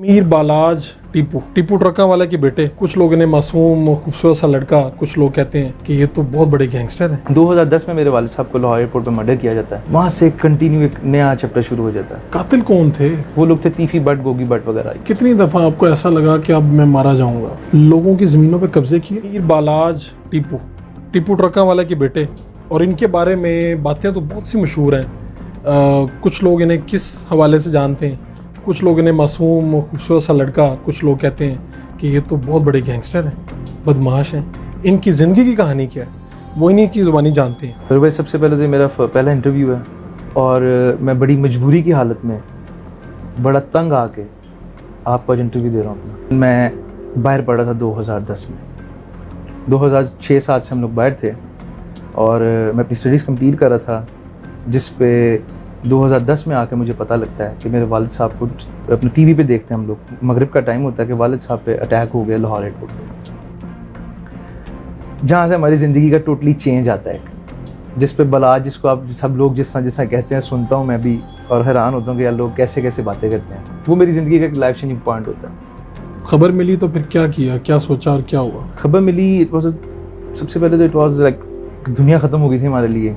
मीर बालाज टीपू टीपू ट्रका वाला के बेटे। कुछ लोग इन्हें मासूम खूबसूरत सा लड़का, कुछ लोग कहते हैं कि ये तो बहुत बड़े गैंगस्टर हैं। 2010 में मेरे वालिद साहब को लाहौर एयरपोर्ट पे मर्डर किया जाता है। वहाँ से कंटिन्यू एक नया चैप्टर शुरू हो जाता है। कातिल कौन थे? वो लोग थे तीफी भट्ट, गोगी भट्ट वगैरह। कितनी दफा आपको ऐसा लगा कि अब मैं मारा जाऊंगा? लोगों की जमीनों पे कब्जे किए। मीर बालाज टीपू टीपू ट्रका वाला के बेटे, और इनके बारे में बातें तो बहुत सी मशहूर हैं। कुछ लोग इन्हें किस हवाले से जानते हैं? कुछ लोग इन्हें मासूम खूबसूरत सा लड़का, कुछ लोग कहते हैं कि ये तो बहुत बड़े गैंगस्टर हैं, बदमाश हैं। इनकी ज़िंदगी की कहानी क्या है वो इन्हीं की ज़ुबानी जानते हैं। फिर भाई सबसे पहले तो मेरा पहला इंटरव्यू है, और मैं बड़ी मजबूरी की हालत में बड़ा तंग आके आपको आज इंटरव्यू दे रहा हूँ। मैं बाहर पड़ा था 2010 में। 2006-07 से हम लोग बाहर थे, और मैं अपनी स्टडीज़ कंप्लीट कर रहा था, जिस पे 2010 में आके मुझे पता लगता है कि मेरे वालिद साहब को अपने टीवी पे देखते हैं हम लोग, मगरिब का टाइम होता है, कि वालिद साहब पे अटैक हो गया लाहौर एयरपोर्ट पे, जहाँ से हमारी ज़िंदगी का टोटली चेंज आता है। जिस पे बालाज, जिसको आप सब लोग जिस तरह कहते हैं, सुनता हूँ मैं भी और हैरान होता हूँ कि यार लोग कैसे कैसे बातें करते हैं। वो मेरी ज़िंदगी का एक लाइफ चेंजिंग पॉइंट होता है। खबर मिली तो फिर क्या किया, क्या सोचा और क्या हुआ? खबर मिली, सबसे पहले तो इट वॉज लाइक दुनिया ख़त्म हो गई थी हमारे लिए।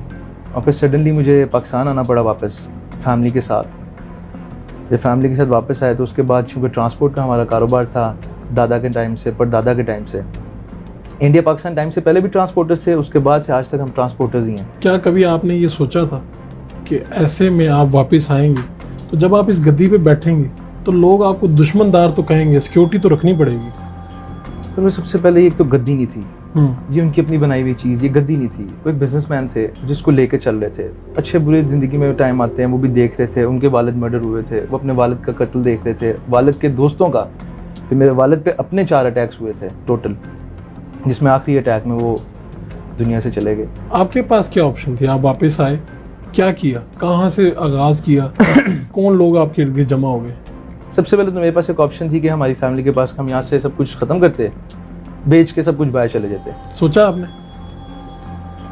और फिर सडनली मुझे पाकिस्तान आना पड़ा वापस फैमिली के साथ। जब फैमिली के साथ वापस आए तो उसके बाद चूँकि ट्रांसपोर्ट का हमारा कारोबार था दादा के टाइम से, परदादा के टाइम से, इंडिया पाकिस्तान टाइम से पहले भी ट्रांसपोर्टर्स थे, उसके बाद से आज तक हम ट्रांसपोर्टर्स ही हैं। क्या कभी आपने ये सोचा था कि ऐसे में आप वापस आएंगे तो जब आप इस गद्दी पे बैठेंगे तो लोग आपको दुश्मनदार तो कहेंगे, सिक्योरिटी तो रखनी पड़ेगी? तो सबसे पहले एक तो गद्दी नहीं थी, ये उनकी अपनी बनाई हुई चीज़, ये गद्दी नहीं थी। वो एक बिजनेसमैन थे जिसको लेके चल रहे थे। अच्छे बुरे ज़िंदगी में टाइम आते हैं, वो भी देख रहे थे। उनके वालिद मर्डर हुए थे, वो अपने वालिद का कत्ल देख रहे थे, वालिद के दोस्तों का। फिर मेरे वालिद पे अपने 4 अटैक्स हुए थे टोटल, जिसमें आखिरी अटैक में वो दुनिया से चले गए। आपके पास क्या ऑप्शन थे? आप वापस आए, क्या किया, कहाँ से आगाज़ किया? कौन लोग आपके इर्द गिर्द जमा हो गए? सबसे पहले तो मेरे पास एक ऑप्शन थी कि हमारी फैमिली के पास हम यहाँ से सब कुछ ख़त्म करते, बेच के सब कुछ बाहर चले जाते। सोचा आपने?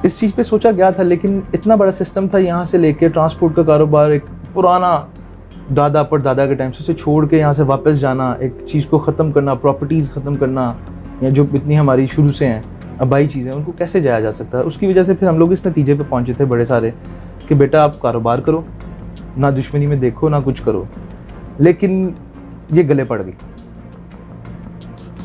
इस चीज़ पे सोचा गया था, लेकिन इतना बड़ा सिस्टम था यहाँ से लेके ट्रांसपोर्ट का कारोबार, एक पुराना दादा परदादा के टाइम से उसे छोड़ के यहाँ से वापस जाना, एक चीज़ को ख़त्म करना, प्रॉपर्टीज़ ख़त्म करना, या जो इतनी हमारी शुरू से हैं अबाई चीज़ें, उनको कैसे जाया जा सकता है। उसकी वजह से फिर हम लोग इस नतीजे पे पहुँचे थे बड़े सारे कि बेटा आप कारोबार करो, ना दुश्मनी में देखो, ना कुछ करो। लेकिन ये गले पड़ गई।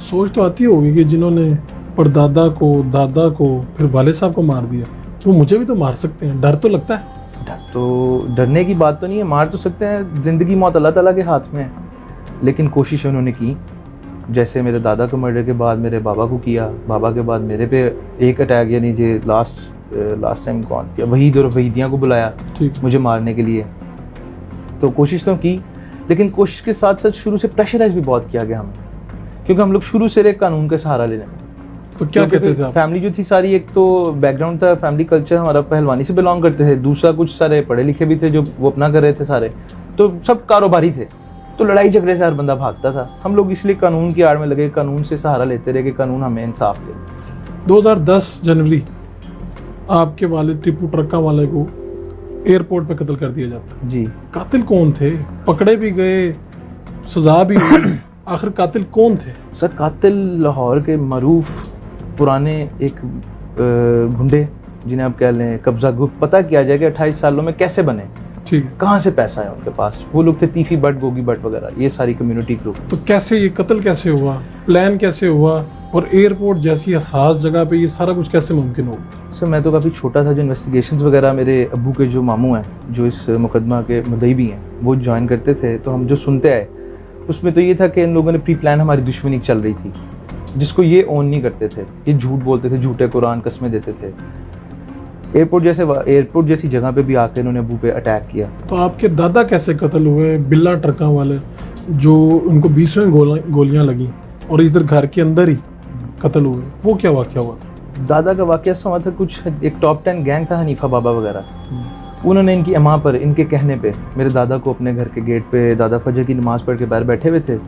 सोच तो आती होगी कि जिन्होंने परदादा को, दादा को, फिर वाले साहब को मार दिया, वो मुझे भी तो मार सकते हैं। डर तो लगता है। तो डरने की बात तो नहीं है, मार तो सकते हैं। ज़िंदगी मौत अल्लाह ताला के हाथ में है। लेकिन कोशिश उन्होंने की, जैसे मेरे दादा को मर्डर के बाद मेरे बाबा को किया, बाबा के बाद मेरे पे एक अटैक, यानी जो लास्ट टाइम कौन किया, वहीद और वहीदियाँ को बुलाया मुझे मारने के लिए। तो कोशिश तो की, लेकिन कोशिश के साथ साथ शुरू से प्रेशराइज भी बहुत किया गया हमें, क्योंकि हम लोग शुरू से एक कानून का सहारा ले लें। तो क्या कहते थे आप? फैमिली जो थी सारी, एक तो बैकग्राउंड था, फैमिली कल्चर हमारा पहलवानी से बिलोंग करते थे, दूसरा कुछ सारे पढ़े लिखे भी थे जो वो अपना कर रहे थे सारे, तो सब कारोबारी थे। तो लड़ाई झगड़े से हर बंदा भागता था। हम लोग इसलिए कानून की आड़ में लगे, कानून से सहारा लेते रहे कि कानून हमें इंसाफ दे। 2010 जनवरी आपके वालिद टीपू ट्रका वाले को एयरपोर्ट पे कत्ल कर दिया जाता जी। कातिल कौन थे? पकड़े भी गए, सजा भी हुई, आखिर कातिल कौन थे? सर कातिल लाहौर के मरूफ पुराने एक गुंडे, जिन्हें आप कह लें कब्जा गुप्त। पता किया जाए कि 28 सालों में कैसे बने, ठीक है, कहाँ से पैसा है उनके पास। वो लोग थे तीफी भट्ट, गोगी भट्ट वगैरह, ये सारी कम्युनिटी ग्रुप। तो कैसे ये कत्ल कैसे हुआ, प्लान कैसे हुआ, और एयरपोर्ट जैसी हसास जगह पे ये सारा कुछ कैसे मुमकिन हो? सर मैं तो काफ़ी छोटा था। जो इन्वेस्टिगेशंस वगैरह मेरे अब्बू के जो मामू हैं, जो इस मुकदमा के मुद्दई भी हैं, वो ज्वाइन करते थे, तो हम जो सुनते आए उसमें तो ये था कि इन लोगों ने प्री प्लान हमारी दुश्मनी चल रही थी, जिसको ये ओन नहीं करते थे। ये झूठ बोलते थे, झूठे कुरान कस्में देते थे। एयरपोर्ट जैसी जगह पे भी आकर इन्होंने अबू पे अटैक किया। तो आपके दादा कैसे कत्ल हुए? बिल्ला ट्रका वाले, जो उनको 20वें गोलियां लगी और इधर घर के अंदर ही कत्ल हुए, वो क्या वाकया हुआ था? दादा का वाकया ऐसा हुआ था, कुछ एक टॉप 10 गैंग था, हनीफा बाबा वगैरह, उन्होंने इनकी अम्मा पर, इनके कहने पे मेरे दादा को अपने घर के गेट पे, दादा फजर की नमाज़ पढ़ के बाहर बैठे हुए थे,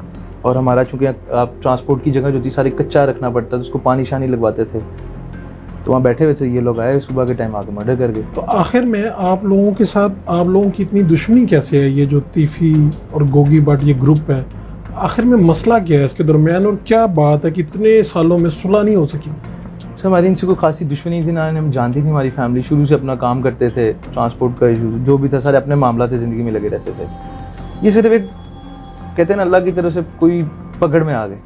और हमारा चूँकि आप ट्रांसपोर्ट की जगह जो थी सारी कच्चा रखना पड़ता था, उसको पानी शानी लगवाते थे, तो वहाँ बैठे हुए थे। ये लोग आए, सुबह के टाइम आके मर्डर कर गए। तो आखिर में आप लोगों के साथ, आप लोगों की इतनी दुश्मनी कैसे है? ये जो तीफी और गोगी भट्ट ये ग्रुप है, आखिर में मसला क्या है इसके दरमियान और क्या बात है कि इतने सालों में सुलह नहीं हो सकी? सर हमारी इनसे कोई खासी दुश्मनी थी ना, हम जानती थी हमारी फैमिली, शुरू से अपना काम करते थे, ट्रांसपोर्ट का इशू जो भी था सारे अपने मामला थे, ज़िंदगी में लगे रहते थे। ये सिर्फ एक कहते हैं ना अल्लाह की तरफ से कोई पकड़ में आ गए,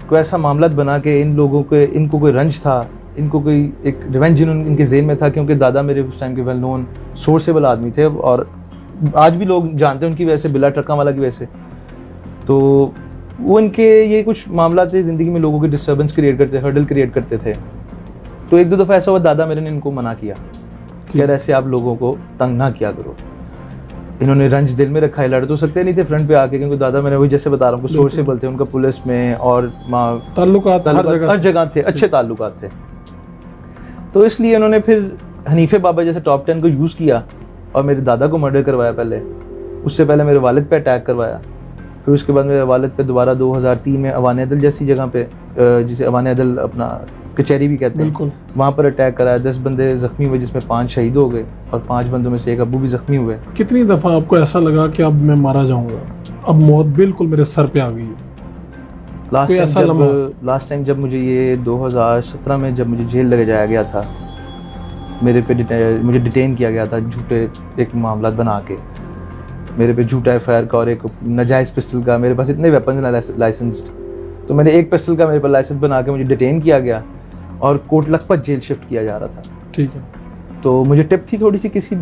कोई ऐसा मामला बना के इन लोगों के, इनको कोई रंज था, इनको कोई एक रिवेंज इनके जेन में था, क्योंकि दादा मेरे उस टाइम के वेल नोन सोर्सेबल आदमी थे और आज भी लोग जानते हैं उनकी वजह से, बिला ट्रक्का वाला की वजह से। तो वो इनके ये कुछ मामला थे ज़िंदगी में, लोगों के डिस्टर्बेंस क्रिएट करते, हर्डल क्रिएट करते थे। तो एक दो दफ़ा ऐसा हुआ दादा मेरे ने इनको मना किया कि यार ऐसे आप लोगों को तंग ना किया करो। इन्होंने रंज दिल में रखा है, लड़ तो सकते नहीं थे फ्रंट पे आके, क्योंकि दादा मेरे वही जैसे बता रहा हूँ सोर्सेबल थे, उनका पुलिस में और ताल्लुकात हर जगह थे, अच्छे ताल्लुकात थे। तो इसलिए उन्होंने फिर हनीफे बाबा जैसे टॉप 10 को यूज़ किया और मेरे दादा को मर्डर करवाया पहले, उससे पहले मेरे वालिद पे अटैक करवाया, फिर उसके बाद मेरे वालिद पे दोबारा 2003 में अवान अदल जैसी जगह पे, जिसे अवान अदल अपना कचहरी भी कहते हैं, वहाँ पर अटैक कराया। 10 बंदे जख्मी हुए, जिसमें 5 शहीद हो गए और 5 बंदों में से एक अबू भी जख्मी हुए। कितनी दफ़ा आपको ऐसा लगा कि अब मैं मारा जाऊंगा, अब मौत बिल्कुल मेरे सर पे आ गई है? लास्ट टाइम जब मुझे ये 2017 में जब मुझे जेल लगे जाया गया था, मेरे पे मुझे डिटेन किया गया था झूठे एक मामला बना के, मेरे पे झूठा एफआईआर का और एक नाजायज़ पिस्टल का, मेरे पास इतने वेपन लाइसेंस्ड, तो मैंने एक पिस्टल का मेरे पर लाइसेंस बना के मुझे डिटेन किया गया और कोट लखपत जेल शिफ्ट किया जा रहा था। ठीक है। तो मुझे टिप थी थोड़ी सी, किसी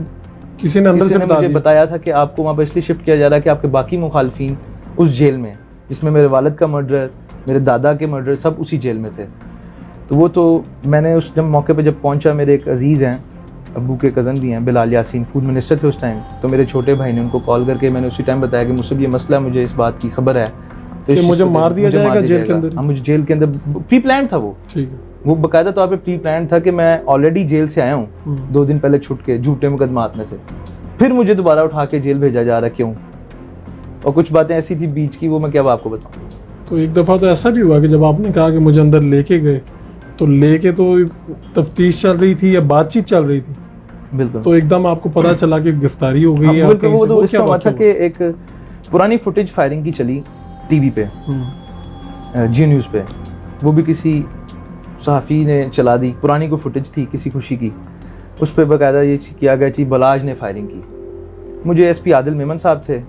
ने अंदर से मुझे बताया था कि आपको वहाँ पर इसलिए शिफ्ट किया जा रहा है कि आपके बाकी मुखालफिन उस जेल में, जिसमें मेरे वालिद का मर्डर, मेरे दादा के मर्डर, सब उसी जेल में थे। तो वो तो मैंने उस जब मौके पे जब पहुंचा, मेरे एक अजीज़ हैं, अब्बू के कज़न भी हैं, बिलाल यासीन, फूड मिनिस्टर थे उस टाइम, तो मेरे छोटे भाई ने उनको कॉल करके मैंने उसी टाइम बताया कि मुझसे ये मसला, मुझे इस बात की खबर है, तो मुझे मार दिया जाएगा जेल के अंदर। हाँ, मुझे जेल के अंदर प्री प्लान था वो। ठीक है। वो बाकायदा तौर पे प्री प्लान था कि मैं ऑलरेडी जेल से आया हूँ 2 दिन पहले छुट के झूठे मुकदमात में से, फिर मुझे दोबारा उठा के जेल भेजा जा रहा है, क्यों? और कुछ बातें ऐसी थी बीच की, वो मैं क्या आपको बताऊँ। तो एक दफ़ा तो ऐसा भी हुआ कि जब आपने कहा कि मुझे अंदर लेके गए, तो लेके तो तफ्तीश चल रही थी या बातचीत चल रही थी? बिल्कुल। तो एकदम आपको पता चला कि गिरफ्तारी हो गई है? बिल्कुल। वो तो इस तरह था कि एक पुरानी फुटेज फायरिंग की चली टीवी पे, जी न्यूज़ पे, वो भी किसी सहाफ़ी ने चला दी, पुरानी को फुटेज थी किसी खुशी की, उस पर बाकायदा ये किया गया कि बलाज ने फायरिंग की। मुझे एसपी आदिल मेमन साहब थे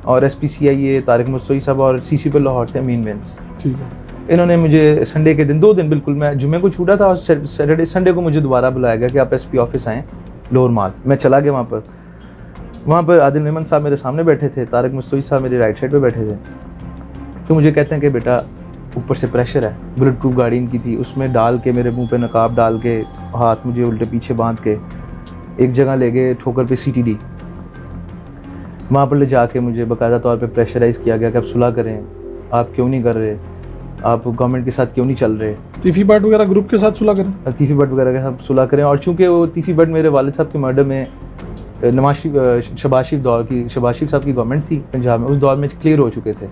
और एसपी सीआईए तारिक मुस्तफ़ी साहब और सीसी पे लाहौर थे मीन वेंस। ठीक है। इन्होंने मुझे संडे के दिन 2 दिन, बिल्कुल मैं जुम्मे को छूटा था और सैटरडे संडे को मुझे दोबारा बुलाया गया कि आप एसपी ऑफिस आएँ लोअर माल। मैं चला गया वहाँ पर आदिल मेमन साहब मेरे सामने बैठे थे, तारिक मुस्तफ़ी साहब मेरे राइट साइड पे बैठे थे। तो मुझे कहते हैं कि बेटा ऊपर से प्रेशर है, बुलेट प्रूफ गाड़ी इनकी थी, उसमें डाल के मेरे मुंह पे नकाब डाल के, हाथ मुझे उल्टे पीछे बांध के एक जगह ले गए ठोकर पे CTD, वहाँ पर ले जाके मुझे बाकायदा तौर पे प्रेशराइज़ किया गया कि आप सुलह करें, आप क्यों नहीं कर रहे, आप गवर्नमेंट के साथ क्यों नहीं चल रहे, तीफी भट्ट वगैरह ग्रुप के साथ सुलह करें, तीफी भट्ट वगैरह के साथ सुलह करें। और चूँकि वो तीफी भट्ट मेरे वालिद साहब के मर्डर में शहबाज शरीफ साहब की गवर्नमेंट थी पंजाब में, उस दौर में क्लियर हो चुके थे,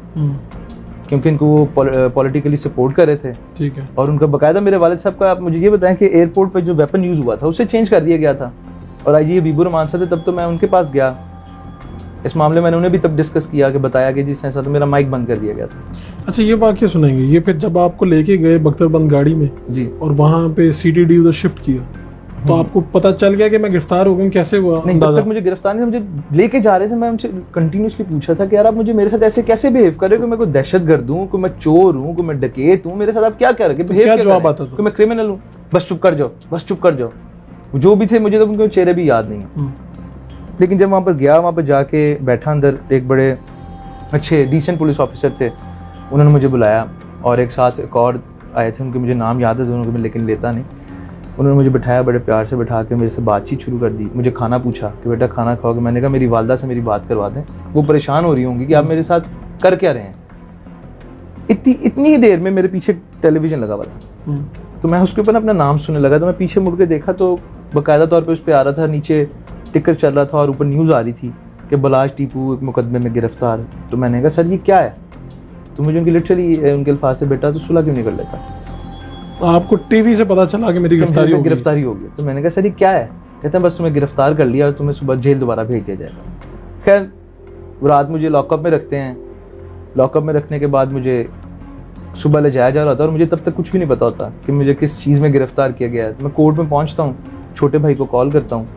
क्योंकि इनको वो पॉलिटिकली सपोर्ट कर रहे थे। ठीक है। और उनका बाकायदा मेरे वालिद साहब का, आप मुझे ये बताएं कि एयरपोर्ट पर जो वेपन यूज़ हुआ था उसे चेंज कर दिया गया था, और IG हबीबुर रहमान साहब थे, तब तो मैं उनके पास गया इस मामले में, उन्हें भी तब डिस्कस किया कि बताया कि जिस ऐसा, तो मेरा माइक बंद कर दिया गया था। अच्छा, ये वाक़या सुनाएंगे, ये फिर जब आपको लेके गए बख्तरबंद गाड़ी में जी, और वहाँ पे CTD उधर शिफ्ट किया, तो आपको पता चल गया कि मैं गिरफ्तार हो गया? कैसे हुआ? नहीं, तब तक मुझे गिरफ्तार नहीं, मुझे लेके जा रहे थे, मैं उनसे कंटिन्यूसली पूछा था कि यार आप मुझे मेरे साथ ऐसे कैसे बिहेव कर रहे हो, कि मैं कोई दहशतगर्द हूँ, कोई मैं चोर हूँ, कोई मैं डकैत हूँ, मेरे साथ आप क्या कर रहे हो, क्या जवाब आता था? मैं क्रिमिनल हूँ, बस चुप कर जाओ, बस चुप कर जाओ। जो भी थे, मुझे तो उनके चेहरे भी याद नहीं है। लेकिन जब वहाँ पर गया, वहाँ पर जाके बैठा अंदर, एक बड़े अच्छे डिसेंट पुलिस ऑफिसर थे, उन्होंने मुझे बुलाया और एक साथ एक और आए थे, उनके मुझे नाम याद है दोनों को, लेकिन लेता नहीं। उन्होंने मुझे बिठाया, बड़े प्यार से बिठा के मेरे से बातचीत शुरू कर दी, मुझे खाना पूछा कि बेटा खाना खाओगे? मैंने कहा मेरी वालदा से मेरी बात करवा दें, वो परेशान हो रही होंगी कि आप मेरे साथ कर क्या रहे हैं। इतनी देर में मेरे पीछे टेलीविज़न लगा हुआ था, तो मैं उसके ऊपर अपना नाम सुनने लगा, तो मैं पीछे मुड़ के देखा तो बाकायदा तौर पर उस पर आ रहा था, नीचे टिकर चल रहा था और ऊपर न्यूज़ आ रही थी कि बलाज टीपू एक मुकदमे में गिरफ्तार। तो मैंने कहा सर ये क्या है? तो मुझे उनकी लिटरली उनके अल्फाज से, बेटा तो सुलह क्यों नहीं कर लेता? आपको टीवी से पता चला कि मेरी गिरफ्तारी हो गई। तो मैंने कहा सर ये क्या है? कहते हैं बस तुम्हें गिरफ्तार कर लिया और तुम्हें सुबह जेल दोबारा भेज दिया जाएगा। खैर रात मुझे लॉकअप में रखते हैं, लॉकअप में रखने के बाद मुझे सुबह ले जाया जा रहा था और मुझे तब तक कुछ भी नहीं पता होता कि मुझे किस चीज़ में गिरफ्तार किया गया है। मैं कोर्ट में पहुंचता हूँ, छोटे भाई को कॉल करता हूँ,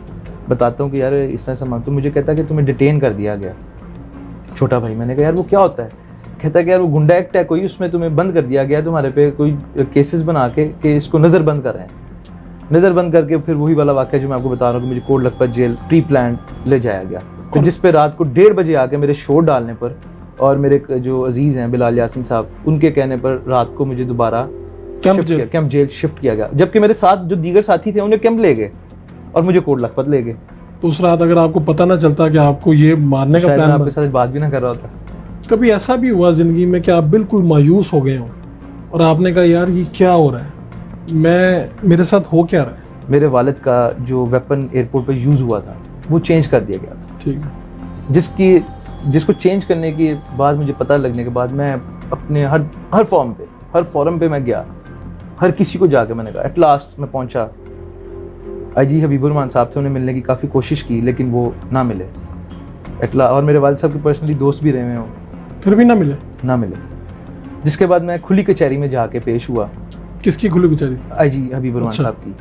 बताता हूँ कि यार इस तरह सामान, तो मुझे कहता है कि तुम्हें डिटेन कर दिया गया। छोटा भाई, मैंने कहा यार वो क्या होता है? कहता है कि यार वो गुंडा एक्ट है कोई, उसमें तुम्हें बंद कर दिया गया, तुम्हारे पे कोई केसेस बना के कि इसको नज़रबंद कर रहे हैं। नज़रबंद करके फिर वही वाला वाक़या जो मैं आपको बता रहा हूँ कि मुझे Kot Lakhpat jail pre plan ले जाया गया, तो जिस पे रात को 1:30 बजे आके मेरे शोर डालने पर और मेरे जो अजीज़ हैं बिलाल यासीन साहब, उनके कहने पर रात को मुझे दोबारा कैंप जेल शिफ्ट किया गया, जबकि मेरे साथ जो दीगर साथी थे उन्हें कैंप ले गए और मुझे कोट लखपत ले गए। तो उस रात अगर आपको पता ना चलता कि आपको ये मारने का प्लान, आपके साथ बात भी ना कर रहा होता। कभी ऐसा भी हुआ जिंदगी में कि आप बिल्कुल मायूस हो गए हो और आपने कहा यार ये क्या हो रहा है, मेरे साथ हो क्या रहा है? मेरे वालिद का जो वेपन एयरपोर्ट पर यूज़ हुआ था वो चेंज कर दिया गया था। ठीक है। जिसको चेंज करने के बाद मुझे पता लगने के बाद मैं अपने हर फॉरम पे मैं गया, हर किसी को जाके मैंने कहा। एट लास्ट मैं पहुंचा, IG हबीबुर रहमान साहब थे, उन्हें मिलने की काफ़ी कोशिश की लेकिन वो ना मिले। और मेरे वालिद साहब के पर्सनली दोस्त भी रहे हुए हों, फिर भी ना मिले। जिसके बाद मैं खुली कचहरी में जाके पेश हुआ। किसकी खुली कचहरी थी? IG हबीबुर रहमान साहब की।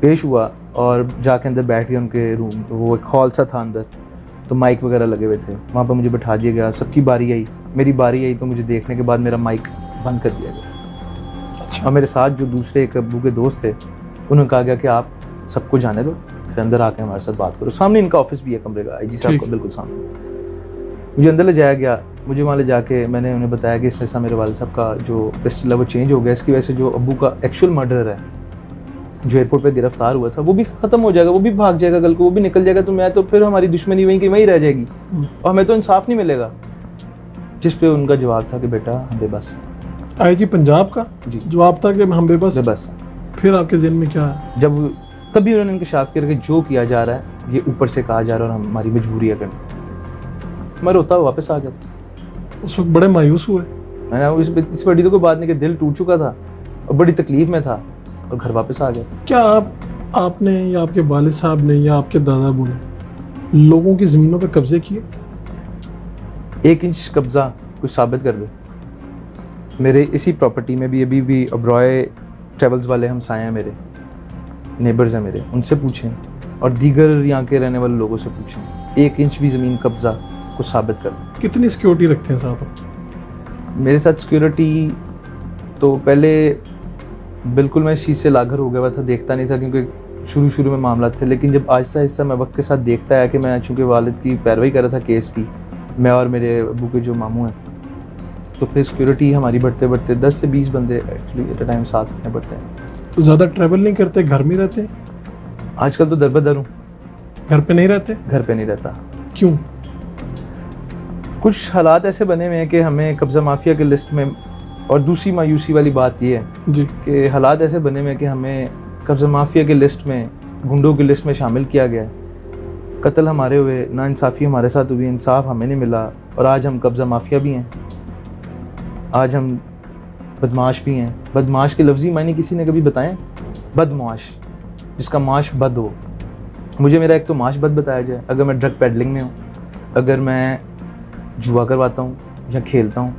पेश हुआ और जाके अंदर बैठ गया उनके रूम, वो एक हॉल सा था अंदर, तो माइक वगैरह लगे हुए थे, वहाँ पर मुझे बैठा दिया गया। सबकी बारी आई, मेरी बारी आई तो मुझे देखने के बाद मेरा माइक बंद कर दिया गया। अच्छा। और मेरे साथ जो दूसरे एक अब्बू के दोस्त थे, उन्होंने कहा गया कि आप सबको जाने दो, फिर अंदर आके हमारे साथ बात करो। सामने इनका ऑफिस भी है कमरे का, IG साहब का बिल्कुल सामने। मुझे अंदर ले जाया गया, मुझे वहाँ ले जाके मैंने उन्हें बताया कि इस ऐसा मेरे वालिद साहब का जो पिस्टल है वो चेंज हो गया, इसकी वजह से जो अब्बू का एक्चुअल मर्डर है जो एयरपोर्ट पे गिरफ्तार हुआ था वो भी खत्म हो जाएगा, वो भी भाग जाएगा, कल को वो भी निकल जाएगा, तो मैं तो फिर हमारी दुश्मनी वहीं की वहीं रह जाएगी और हमें तो इंसाफ नहीं मिलेगा। जिस पे उनका जवाब था कि बेटा हम बेबस हैं। IG पंजाब का जवाब था कि हम बेबस हैं। फिर आपके ज़हन में क्या है? जब तभी उन्होंने इंकशाफ किया कि जो किया जा रहा है ये ऊपर से कहा जा रहा है और हमारी मजबूरी है करनी। मैं रोता हुआ वापस आ गया। उस वक्त बड़े मायूस हुए? मैंने इस बड़ी तो कोई बात नहीं कि दिल टूट चुका था और बड़ी तकलीफ में था और घर वापस आ गया। क्या आपने या आपके वालिद साहब ने या आपके दादा अबू ने लोगों की ज़मीनों पे कब्जे किए? 1 इंच कब्जा कुछ साबित कर दे। मेरे इसी प्रॉपर्टी में भी अभी भी अब्रॉय ट्रेवल्स वाले हमसाए हैं, मेरे नेबर्स हैं मेरे, उनसे पूछें और दीगर यहाँ के रहने वाले लोगों से पूछें। 1 इंच भी ज़मीन कब्जा कुछ साबित कर दे। कितनी सिक्योरिटी रखते हैं साथ? मेरे साथ सिक्योरिटी तो पहले बिल्कुल मैं इस चीज़ से लाघर हो गया था, देखता नहीं था क्योंकि शुरू में मामला थे, लेकिन जब आहिस्ता आहिस्ता मैं वक्त के साथ देखता है कि मैं चूँकि वालिद की पैरवाई कर रहा था केस की, मैं और मेरे अबू के जो मामू हैं, तो फिर सिक्योरिटी हमारी बढ़ते बढ़ते 10 से 20 बंदे एक्चुअली एट अ टाइम साथ रखने पड़ते हैं। तो ज़्यादा ट्रैवल नहीं करते, घर में रहते? आजकल तो दरबदर हूँ, घर पे नहीं रहते? घर पे नहीं रहता। क्यों? कुछ हालात ऐसे बने हुए हैं कि हमें कब्ज़ा माफिया के लिस्ट में, और दूसरी मायूसी वाली बात ये है जी कि हालात ऐसे बने हुए हैं कि हमें कब्ज़ा माफिया के लिस्ट में, गुंडों की लिस्ट में शामिल किया गया है। कत्ल हमारे हुए, नाइंसाफ़ी हमारे साथ हुई, इंसाफ हमें नहीं मिला और आज हम कब्ज़ा माफिया भी हैं, आज हम बदमाश भी हैं। बदमाश के लफ्ज़ी मायने किसी ने कभी बताएं? बदमाश, जिसका माश बद हो। मुझे मेरा एक तो माश बद बताया जाए, अगर मैं ड्रग पेडलिंग में हूँ, अगर मैं जुआ करवाता हूँ या खेलता हूँ,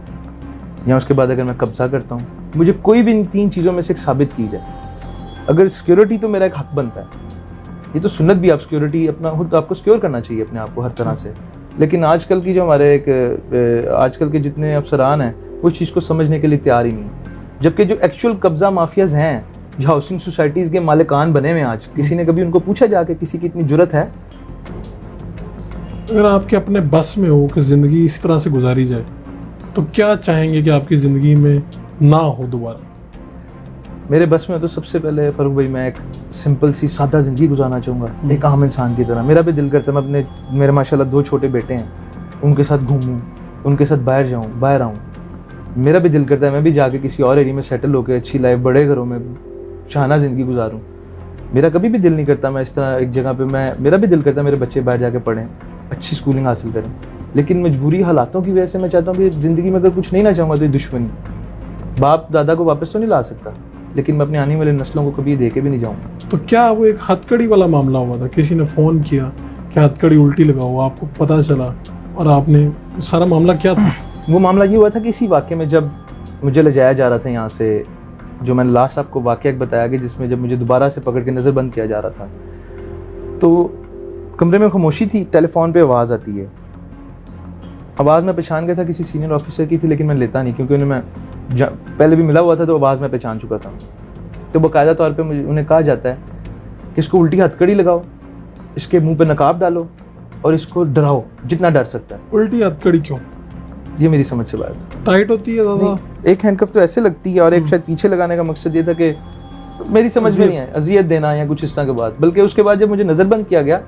या उसके बाद अगर मैं कब्ज़ा करता हूँ, मुझे कोई भी इन 3 चीज़ों में से साबित की जाए। अगर सिक्योरिटी तो मेरा एक हक बनता है, ये तो सुन्नत भी, आप सिक्योरिटी अपना खुद आपको सिक्योर करना चाहिए अपने आप को हर तरह से, लेकिन आजकल की जो हमारे आजकल के जितने अफसरान हैं वो इस चीज़ को समझने के लिए तैयार ही नहीं, जबकि जो एक्चुअल कब्ज़ा माफियाज हैं, जो हाउसिंग सोसाइटीज़ के मालिकान बने हुए हैं आज, किसी ने कभी उनको पूछा जाके किसी की इतनी जुर्रत है? अगर आपके अपने बस में हो कि ज़िंदगी इस तरह से गुजारी जाए तो क्या चाहेंगे कि आपकी ज़िंदगी में ना हो दोबारा? मेरे बस में तो सबसे पहले फ़ारूक भाई मैं एक सिंपल सी सादा ज़िंदगी गुजारना चाहूँगा, एक आम इंसान की तरह। मेरा भी दिल करता है मैं मेरे माशाल्लाह 2 छोटे बेटे हैं, उनके साथ घूमूँ, उनके साथ बाहर जाऊँ, बाहर आऊँ। मेरा भी दिल करता है मैं भी जाके किसी और एरिया में सेटल होकर अच्छी लाइफ, बड़े घरों में शाहाना ज़िंदगी गुजारूँ। मेरा कभी भी दिल नहीं करता मैं इस तरह एक जगह पे मेरा भी दिल करता है मेरे बच्चे बाहर जाके पढ़ें, अच्छी स्कूलिंग हासिल करें, लेकिन मजबूरी हालातों की वजह से मैं चाहता हूँ कि ज़िंदगी में अगर कुछ नहीं ना चाहूँगा तो ये दुश्मनी, बाप दादा को वापस तो नहीं ला सकता, लेकिन मैं अपने आने वाले नस्लों को कभी दे के भी नहीं जाऊँगा। तो क्या वो एक हथकड़ी वाला मामला हुआ था, किसी ने फ़ोन किया कि हथकड़ी उल्टी लगाओ, आपको पता चला और आपने, सारा मामला क्या था? वो मामला ये हुआ था कि इसी वाक़े में जब मुझे ले जाया जा रहा था यहाँ से, जो मैंने लास्ट आपको वाक़या बताया कि जिसमें जब मुझे दोबारा से पकड़ के नज़रबंद किया जा रहा था, तो कमरे में खामोशी थी, टेलीफोन पे आवाज़ आती है। आवाज़ में पहचान गया था किसी सीनियर ऑफिसर की थी, लेकिन मैं लेता नहीं क्योंकि उन्हें मैं पहले भी मिला हुआ था, तो आवाज़ में पहचान चुका था। तो बाकायदा तौर पे मुझे उन्हें कहा जाता है कि इसको उल्टी हथकड़ी लगाओ, इसके मुंह पे नकाब डालो और इसको डराओ जितना डर सकता है। उल्टी हथकड़ी क्यों? ये मेरी समझ से बात है। टाइट होती है ज़्यादा? एक हैंडकफ तो ऐसे लगती है और एक शायद पीछे लगाने का मकसद ये था कि मेरी समझ में नहीं आया, अजियत देना या कुछ इस तरह के बाद। बल्कि उसके बाद जब मुझे नज़रबंद किया गया,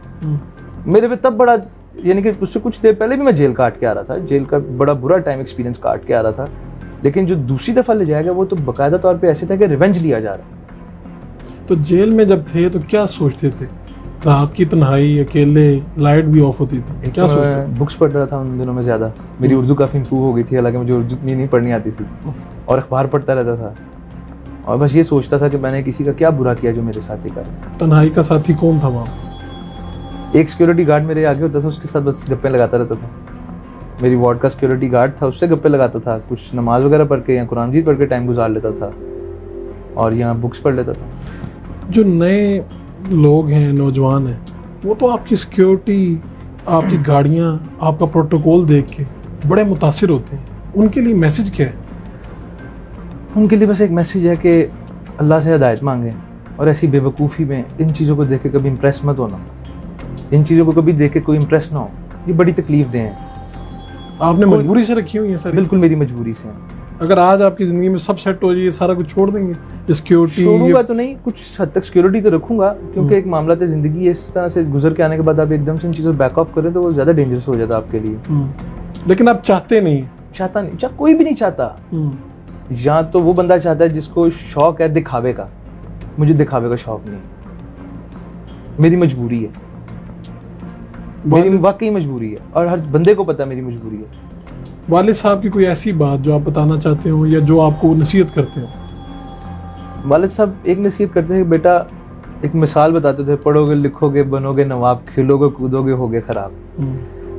मेरे पे तब बड़ा, यानी कि उससे कुछ देर पहले भी मैं जेल काट के आ रहा था, जेल का बड़ा बुरा टाइम एक्सपीरियंस काट के आ रहा था, लेकिन जो दूसरी दफ़ा ले जाएगा वो तो बाकायदा तौर पे ऐसे था कि रिवेंज लिया जा रहा। तो जेल में जब थे तो क्या सोचते थे? रात की तन्हाई, अकेले, लाइट भी ऑफ होती थी, क्या सोचते थे? बुक्स पढ़ रहा था उन दिनों में ज़्यादा। मेरी उर्दू काफ़ी इंप्रूव हो गई थी, हालांकि मुझे उर्दू इतनी नहीं पढ़नी आती थी, और अखबार पढ़ता रहता था और बस ये सोचता था कि मैंने किसी का क्या बुरा किया जो मेरे साथ ही कर। तन्हाई का साथी कौन था वहाँ? एक सिक्योरिटी गार्ड मेरे आगे होता था, उसके साथ बस गप्पे लगाता रहता था। मेरी वार्ड का सिक्योरिटी गार्ड था, उससे गप्पे लगाता था, कुछ नमाज वगैरह पढ़ के या कुरान मजीद पढ़ के टाइम गुजार लेता था और यहाँ बुक्स पढ़ लेता था। जो नए लोग हैं, नौजवान हैं, वो तो आपकी सिक्योरिटी, आपकी गाड़ियाँ, आपका प्रोटोकॉल देख के बड़े मुतासिर होते हैं। उनके लिए मैसेज क्या है? उनके लिए बस एक मैसेज है कि अल्लाह से हिदायत मांगें और ऐसी बेवकूफ़ी में इन चीज़ों को देख के कभी इम्प्रेस मत होना, इन चीज़ों को कभी देख के कोई इम्प्रेस ना हो, ये बड़ी तकलीफ दें। आपने मजबूरी से रखी हुई है सर? बिल्कुल मेरी मजबूरी से। अगर आज आपकी ज़िंदगी में सब सेट हो जाए, सारा कुछ छोड़ देंगे? सिक्योरिटी छोड़ूंगा तो नहीं, कुछ हद तक सिक्योरिटी तो रखूंगा, क्योंकि एक मामला है, ज़िंदगी इस तरह से गुजर के आने के बाद आप एकदम से इन चीज़ों बैक ऑफ करें तो वो ज़्यादा डेंजरस हो जाता है आपके लिए। लेकिन आप चाहते नहीं? चाहता नहीं, कोई भी नहीं चाहता। या तो वो बंदा चाहता है जिसको शौक है दिखावे का, मुझे दिखावे का शौक नहीं, मेरी मजबूरी है, मेरी वाकई मजबूरी है और हर बंदे को पता है मेरी मजबूरी है। वालिद साहब की कोई ऐसी बात जो आप बताना चाहते हो या जो आपको नसीहत करते हो? वालिद साहब एक नसीहत करते थे, बेटा एक मिसाल बताते थे, पढ़ोगे लिखोगे बनोगे नवाब, खेलोगे कूदोगे होगे खराब।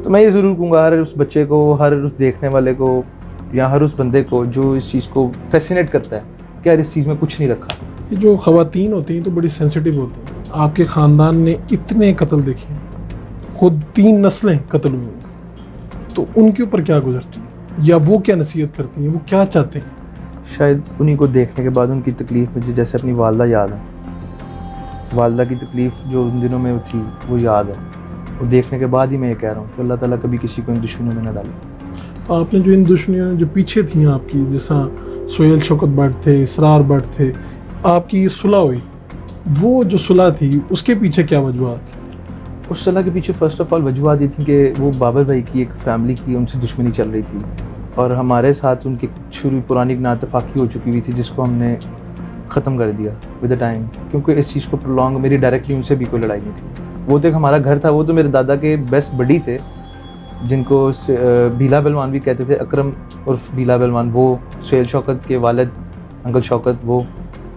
तो मैं ये ज़रूर कहूँगा हर उस बच्चे को, हर उस देखने वाले को या हर उस बंदे को जो इस चीज़ को फैसिनेट करता है कि यार इस चीज़ में कुछ नहीं रखा। ये जो ख़वातीन होती हैं तो बड़ी सेंसिटिव होती हैं। आपके ख़ानदान ने इतने कत्ल देखे हैं, खुद 3 नस्लें कत्ल हुई हैं, तो उनके ऊपर क्या गुजरती है या वो क्या नसीहत करती हैं, वो क्या चाहते हैं? शायद उन्हीं को देखने के बाद उनकी तकलीफ़ मुझे जैसे अपनी वालदा याद है, वालदा की तकलीफ़ जो उन दिनों में थी वो याद है। वो देखने के बाद ही मैं ये कह रहा हूँ कि अल्लाह ताला कभी किसी को इन दुश्मनों में न डाले। तो आपने जो इन दुश्मनियों जो पीछे थी आपकी, जैसा सोहेल शौकत भट्ट थे, इसरार भट्ट थे, आपकी ये सुलह हुई, वो जो सुलह थी उसके पीछे क्या वजूहत थी? उस सुलह के पीछे फ़र्स्ट ऑफ ऑल वजूहत ये थी कि वो बाबर भाई की एक फैमिली की उनसे दुश्मनी चल रही थी और हमारे साथ उनकी शुरू पुरानी नातफाकी हो चुकी हुई थी, जिसको हमने ख़त्म कर दिया विद द टाइम, क्योंकि इस चीज़ को प्रोलॉन्ग, मेरी डायरेक्टली उनसे भी कोई लड़ाई नहीं थी। वो तो एक हमारा घर था, वो तो मेरे दादा के बेस्ट बडी थे जिनको भीला बलवान भी कहते थे, अकरम उर्फ भीला बलवान, वो सोहेल शौकत के वालिद अंकल शौकत, वो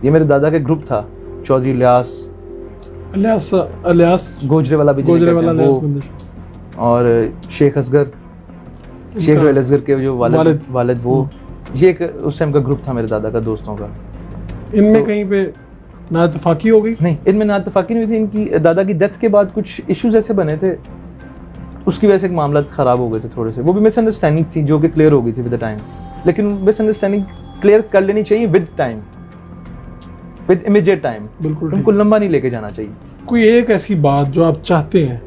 ये मेरे दादा के ग्रुप था। चौधरी अलियास गोजरे वाला भी और शेख असगर, शेख असगर के जो वालिद वो, ये एक उस टाइम का ग्रुप था मेरे दादा का दोस्तों का। इनमें कहीं पे नातफाकी हो गई? नहीं, इनमें नातफाकी नहीं हुई थी। इनकी दादा की डेथ के बाद कुछ इश्यूज ऐसे बने थे, उसकी वजह से एक मामला ख़राब हो गए थे थोड़े से। वो भी मिसअंडरस्टैंडिंग थी जो कि क्लियर हो गई थी विद द टाइम, लेकिन मिसअंडरस्टैंडिंग क्लियर कर लेनी चाहिए with time, with immediate time. बिल्कुल, उनको लंबा नहीं लेके जाना चाहिए। कोई एक ऐसी बात जो आप चाहते हैं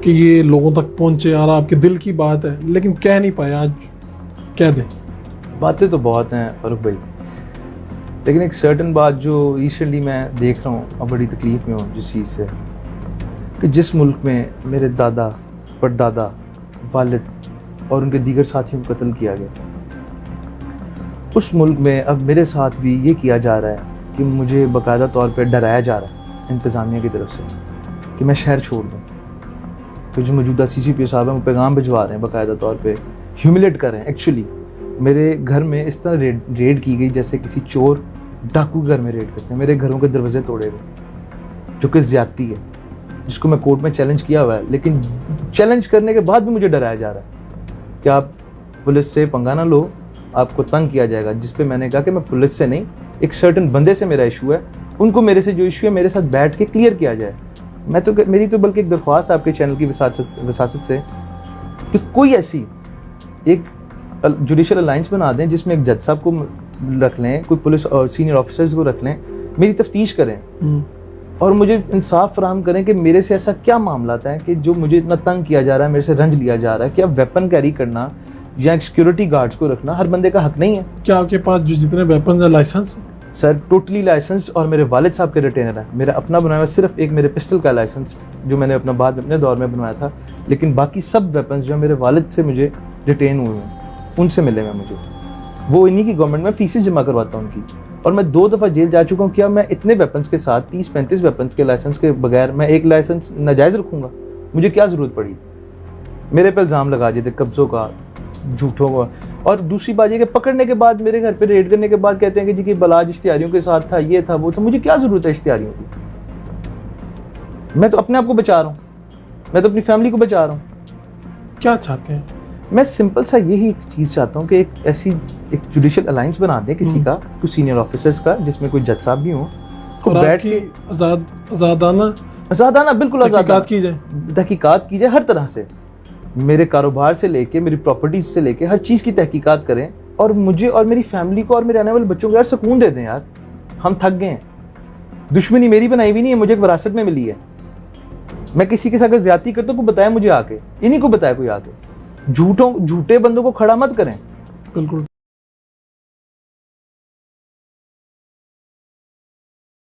कि ये लोगों तक पहुंचे और आपके दिल की बात है लेकिन कह नहीं पाए, आज कह दें? बातें तो बहुत हैं फारूक भाई, लेकिन एक सर्टन बात जो रिसेंटली मैं देख रहा हूँ और बड़ी तकलीफ में हूँ जिस चीज़ से, कि जिस मुल्क में मेरे दादा, परदादा, वालिद और उनके दीगर साथियों को कत्ल किया गया, उस मुल्क में अब मेरे साथ भी ये किया जा रहा है कि मुझे बाकायदा तौर पे डराया जा रहा है इंतज़ामिया की तरफ से कि मैं शहर छोड़ दूँ। तो जो मौजूदा CCPO साहब हैं वो पैगाम भिजवा रहे हैं, बाकायदा तौर पे ह्यूमिलेट कर रहे हैं। एक्चुअली मेरे घर में इस तरह रेड की गई जैसे किसी चोर डाकू घर में रेड करते हैं, मेरे घरों के दरवाजे तोड़े गए, जो कि ज़्यादती है, जिसको मैं कोर्ट में चैलेंज किया हुआ है। लेकिन चैलेंज करने के बाद भी मुझे डराया जा रहा है कि आप पुलिस से पंगा ना लो, आपको तंग किया जाएगा। जिस पे मैंने कहा कि मैं पुलिस से नहीं, एक सर्टन बंदे से मेरा इशू है, उनको मेरे से जो इशू है मेरे साथ बैठ के क्लियर किया जाए। मेरी तो बल्कि एक दरख्वास्त आपके चैनल की वसासत से कि कोई ऐसी एक जुडिशल अलाइंस बना दें जिसमें एक जज साहब को रख लें, कोई पुलिस और सीनियर ऑफिसर्स को रख लें, मेरी तफ्तीश करें और मुझे इंसाफ फराहम करें कि मेरे से ऐसा क्या मामला है कि जो मुझे इतना तंग किया जा रहा है, मेरे से रंज लिया जा रहा है। क्या वेपन कैरी करना या सिक्योरिटी गार्ड्स को रखना हर बंदे का हक नहीं है? क्या आपके पास जो जितने वेपन है लाइसेंस? सर टोटली लाइसेंस और मेरे वालिद साहब के रिटेनर है। मेरा अपना बनाया हुआ सिर्फ एक मेरे पिस्टल का लाइसेंस जो मैंने अपना बाद में अपने दौर में बनवाया था, लेकिन बाकी सब वेपन्स जो मेरे वालिद से मुझे रिटेन हुए हैं उनसे मिले हुए मुझे। वो इन्हीं की गवर्नमेंट में फीसेस जमा करवाता हूँ उनकी, और मैं 2 दफ़ा जेल जा चुका हूँ। क्या मैं इतने वेपन्स के साथ 30-35 वेपन्स के लाइसेंस के बगैर मैं एक लाइसेंस नाजायज़ रखूँगा? मुझे क्या ज़रूरत पड़ी? मेरे पे इल्ज़ाम लगा दिए थे कब्ज़ों का, झूठों का। और दूसरी बात ये कि पकड़ने के बाद, मेरे घर पे रेड करने के बाद कहते हैं कि जी कि बलाज इश्तिहारियों के साथ था, ये था, वो था। मुझे क्या ज़रूरत है इश्तिहारियों की? मैं तो अपने आप को बचा रहा हूँ, मैं तो अपनी फैमिली को बचा रहा हूँ। क्या चाहते हैं? मैं सिंपल सा यही एक चीज़ चाहता हूँ कि एक ऐसी एक जुडिशल अलायंस बना दें किसी का, कुछ सीनियर ऑफिसर्स का, जिसमें कोई जज साहब भी हों, तो बैठ के आज़ादाना बिल्कुल तहकीकात की जाए, तहकीकात की जाए हर तरह से। मेरे कारोबार से लेके मेरी प्रॉपर्टीज से लेके हर चीज़ की तहकीकात करें, और मुझे और मेरी फैमिली को और मेरे आने वाले बच्चों को यार सुकून दे दें। यार हम थक गए हैं। दुश्मनी मेरी बनाई हुई नहीं है, मुझे एक विरासत में मिली है। मैं किसी के साथ अगर ज्यादती करता हूँ को बताया मुझे आके, इन्हीं को बताया कोई आके। झूठे बंदों को खड़ा मत करें। बिल्कुल।